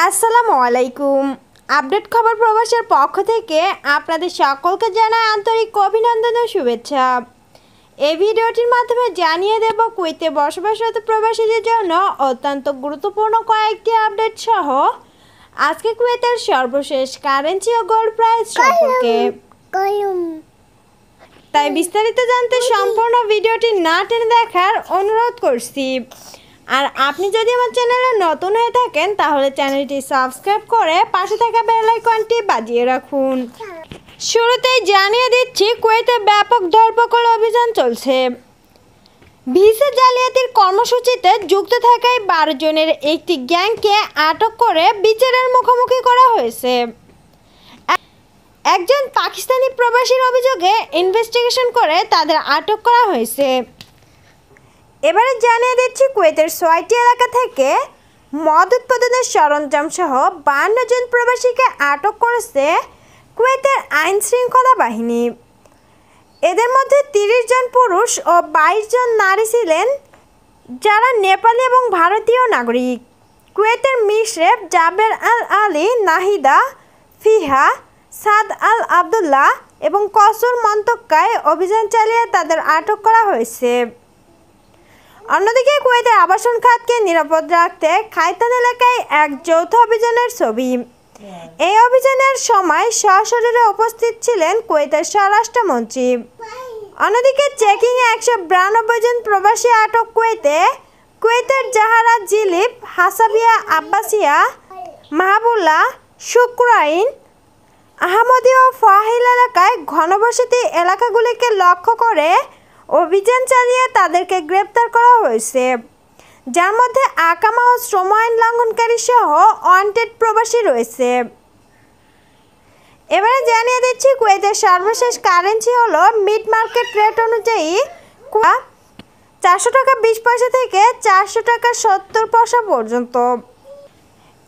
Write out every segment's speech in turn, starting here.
আসসালামু আলাইকুম। আপডেট খবর প্রবাসের পক্ষ থেকে আপনাদের সকলকে জানাই আন্তরিক অভিনন্দন ও শুভেচ্ছা। এই ভিডিওটির মাধ্যমে জানিয়ে দেব কুয়েতে বসবাসরত প্রবাসীদের জন্য অত্যন্ত গুরুত্বপূর্ণ কয়েকটি আপডেট সহ আজকে কুয়েতের সর্বশেষ কারেন্সি ও গোল্ড প্রাইস সম্পর্কে। তাই বিস্তারিত জানতে সম্পূর্ণ ভিডিওটি না টেনে দেখার অনুরোধ করছি। আর আপনি যদি আমার চ্যানেলে নতুন হয়ে থাকেন তাহলে চ্যানেলটি সাবস্ক্রাইব করে পাশে থাকা বেল আইকনটি বাজিয়ে রাখুন। শুরুতেই জানিয়ে দিচ্ছি কুয়েতে ব্যাপক ধরপাকড় অভিযান চলছে। ভিসা জালিয়াতির কর্মসূচিতে যুক্ত থাকায় 12 জনের একটি গ্যাংকে আটক করে বিচারের মুখোমুখি করা হয়েছে। একজন পাকিস্তানি প্রবাসীর অভিযোগে ইনভেস্টিগেশন করে তাদের আটক করা হয়েছে। এবারে জানিয়ে দিচ্ছি কুয়েতের 6টি এলাকা থেকে মদ উৎপাদনের সরঞ্জাম সহ 52 জন প্রবাসীকে আটক করেছে কুয়েতের আইন শৃঙ্খলা বাহিনী। এদের মধ্যে 30 জন পুরুষ ও 22 জন নারী ছিলেন যারা নেপালি এবং ভারতীয় নাগরিক। কুয়েতের মিশরেফ, জাবের আল আলী, নাহিদা, ফিহা, সাদ আল আবদুল্লাহ এবং কসুর মন্তক্কায় অভিযান চালিয়ে তাদের আটক করা হয়েছে। অন্যদিকে কুয়েতের আবাসন খাতকে নিরাপদ রাখতে খাইতান এলাকায় এক যৌথ অভিযানের ছবি। এই অভিযানের সময় সশরীরে উপস্থিত ছিলেন কুয়েতের স্বরাষ্ট্রমন্ত্রী। অন্যদিকে চেকিংয়ে 192 জন প্রবাসী আটক কুয়েতের জাহারা, জিলিপ, হাসাবিয়া, আব্বাসিয়া, মাহাবুল্লাহ, শুক্রাইন, আহমদী ও ফাহিল এলাকায় ঘনবসতি এলাকাগুলিকে লক্ষ্য করে অভিযান চালিয়ে তাদেরকে গ্রেপ্তার করা হয়েছে, যার মধ্যে আকামা ও শ্রম আইন লঙ্ঘনকারী সহ ওয়ান্টেড প্রবাসী রয়েছে। এবারে জানিয়ে দিচ্ছি কুয়েতের সর্বশেষ কারেন্সি হলো মিড মার্কেট রেট অনুযায়ী 400 টাকা 20 পয়সা থেকে 400 টাকা 70 পয়সা পর্যন্ত,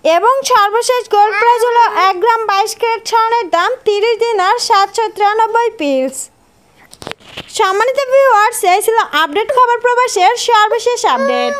এবং সর্বশেষ গোল্ড প্রাইস হলো 1 গ্রাম 22 ক্যারেট স্বর্ণের দাম 30 দিনার 793 পিলস। সম্মানিত ভিউয়ার্স, এই ছিল আপডেট খবর প্রবাসের সর্বশেষ আপডেট।